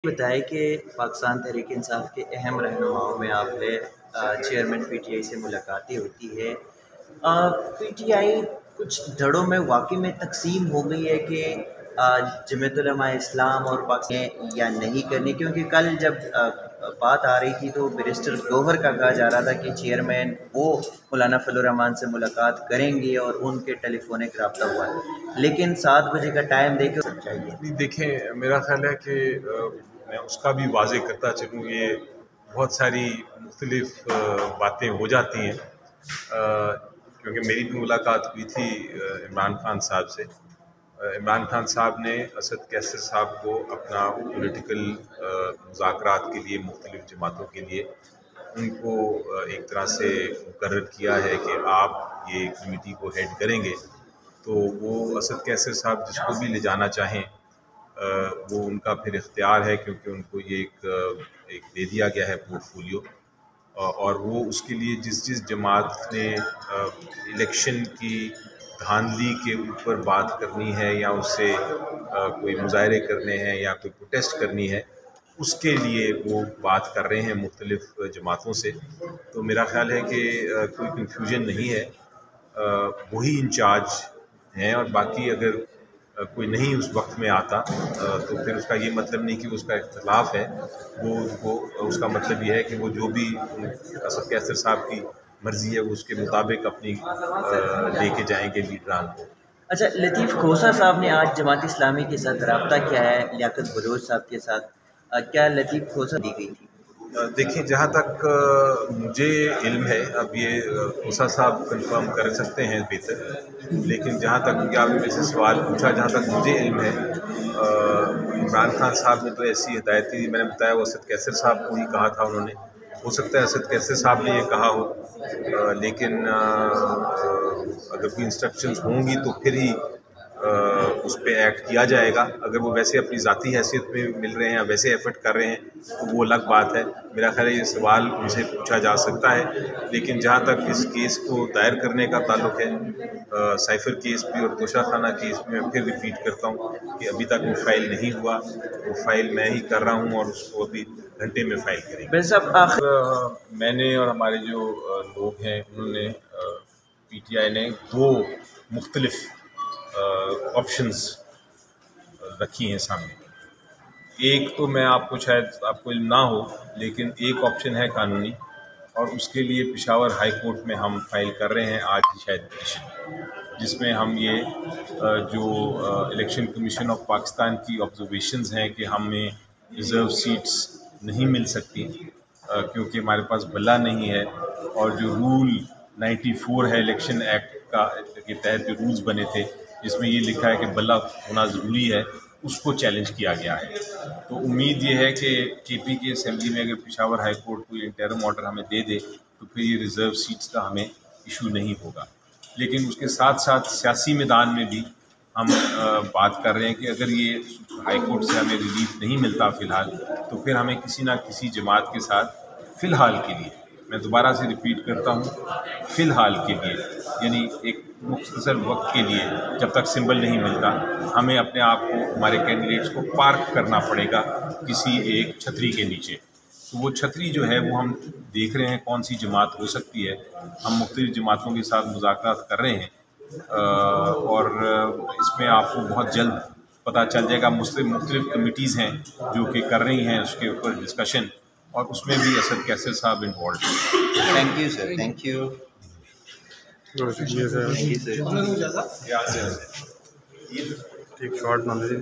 بتائیں کہ پاکستان تحریک انصاف کے اہم رہنماؤں میں آپ ہے چیئرمین پی ٹی آئی سے ملاقاتیں ہوتی ہے۔ پی ٹی آئی کچھ دھڑوں میں واقعی میں تقسیم ہو گئی ہے کہ جمعیت علماء اسلام اور پاکستان یا نہیں کرنی، کیونکہ کل جب بات آ رہی تھی تو بیرسٹر گوہر کا کہا جا رہا تھا کہ چیئرمین وہ مولانا فضل الرحمان سے ملاقات کریں گے اور ان کے ٹیلی فونک رابطہ ہوا ہے، لیکن 7 بجے کا ٹائم دے کے چاہیے۔ دیکھیں، میرا خیال ہے کہ میں اس کا بھی واضح کرتا چلوں، یہ بہت ساری مختلف باتیں ہو جاتی ہیں، کیونکہ میری بھی ملاقات ہوئی تھی عمران خان صاحب سے۔ عمران خان صاحب نے اسد کیسر صاحب کو اپنا پولیٹیکل مذاکرات کے لیے مختلف جماعتوں کے لیے ان کو ایک طرح سے مقرر کیا ہے کہ آپ یہ کمیٹی کو ہیڈ کریں گے، تو وہ اسد کیسر صاحب جس کو بھی لے جانا چاہیں وہ ان کا پھر اختیار ہے، کیونکہ ان کو یہ ایک دے دیا گیا ہے پورٹ فولیو، اور وہ اس کے لیے جس جماعت نے الیکشن کی دھاندلی کے اوپر بات کرنی ہے یا اس سے کوئی مظاہرے کرنے ہیں یا کوئی پروٹیسٹ کرنی ہے، اس کے لیے وہ بات کر رہے ہیں مختلف جماعتوں سے۔ تو میرا خیال ہے کہ کوئی کنفیوژن نہیں ہے، وہی انچارج ہیں، اور باقی اگر کوئی نہیں اس وقت میں آتا تو پھر اس کا یہ مطلب نہیں کہ اس کا اختلاف ہے، وہ اس کا مطلب یہ ہے کہ وہ جو بھی اسد کیسر صاحب کی مرضی ہے وہ اس کے مطابق اپنی لے کے جائیں گے لیڈران کو۔ اچھا، لطیف کھوسہ صاحب نے آج جماعت اسلامی کے ساتھ رابطہ کیا ہے لیاقت بلوچ صاحب کے ساتھ، کیا لطیف کھوسہ دی گئی تھی؟ دیکھیں، جہاں تک مجھے علم ہے، اب یہ کھوسہ صاحب کنفرم کر سکتے ہیں بہتر، لیکن جہاں تک کیونکہ آپ نے مجھ سے سوال پوچھا، جہاں تک مجھے علم ہے عمران خان صاحب نے تو ایسی ہدایت دی، میں نے بتایا وہ اسد کیسر صاحب کو ہی کہا تھا انہوں نے، ہو سکتا ہے اسد کیسر صاحب نے یہ کہا ہو، لیکن اگر کوئی انسٹرکشنز ہوں گی تو پھر ہی اس پہ ایکٹ کیا جائے گا۔ اگر وہ ویسے اپنی ذاتی حیثیت میں مل رہے ہیں یا ویسے ایفرٹ کر رہے ہیں تو وہ الگ بات ہے۔ میرا خیال ہے یہ سوال ان سے پوچھا جا سکتا ہے، لیکن جہاں تک اس کیس کو دائر کرنے کا تعلق ہے، سائفر کیس بھی اور توشہ خانہ کیس بھی، میں پھر ریپیٹ کرتا ہوں کہ ابھی تک وہ فائل نہیں ہوا، وہ فائل میں ہی کر رہا ہوں اور اس کو ابھی گھنٹے میں فائل کریں گے۔ میں نے اور ہمارے جو لوگ ہیں انہوں نے پی ٹی آئی نے 2 مختلف آپشنز رکھی ہیں سامنے۔ ایک تو میں آپ کو شاید آپ کو علم نہ ہو، لیکن ایک آپشن ہے قانونی، اور اس کے لیے پشاور ہائی کورٹ میں ہم فائل کر رہے ہیں آج شاید پٹیشن، جس میں ہم یہ جو الیکشن کمیشن آف پاکستان کی آبزرویشنز ہیں کہ ہمیں ریزرو سیٹس نہیں مل سکتی کیونکہ ہمارے پاس بلا نہیں ہے، اور جو رول 94 ہے الیکشن ایکٹ کا کے تحت جو رولز بنے تھے جس میں یہ لکھا ہے کہ بلا ہونا ضروری ہے، اس کو چیلنج کیا گیا ہے۔ تو امید یہ ہے کہ کے پی کی اسمبلی میں اگر پشاور ہائی کورٹ کو انٹرم آرڈر ہمیں دے دے تو پھر یہ ریزرو سیٹس کا ہمیں ایشو نہیں ہوگا۔ لیکن اس کے ساتھ ساتھ سیاسی میدان میں بھی ہم بات کر رہے ہیں کہ اگر یہ ہائی کورٹ سے ہمیں ریلیف نہیں ملتا فی الحال، تو پھر ہمیں کسی نہ کسی جماعت کے ساتھ فی الحال کے لیے، میں دوبارہ سے ریپیٹ کرتا ہوں، فی الحال کے لیے یعنی ایک مختصر وقت کے لیے جب تک سمبل نہیں ملتا، ہمیں اپنے آپ کو ہمارے کینڈیڈیٹس کو پارک کرنا پڑے گا کسی ایک چھتری کے نیچے۔ تو وہ چھتری جو ہے وہ ہم دیکھ رہے ہیں کون سی جماعت ہو سکتی ہے، ہم مختلف جماعتوں کے ساتھ مذاکرات کر رہے ہیں، اور اس میں آپ کو بہت جلد پتہ چل جائے گا۔ مختلف کمیٹیز ہیں جو کہ کر رہی ہیں اس کے اوپر ڈسکشن، اور اس میں بھی اسد کیسر صاحب انوالوڈ ہیں۔ Thank you sir, thank you. ٹھیک شارٹ نالج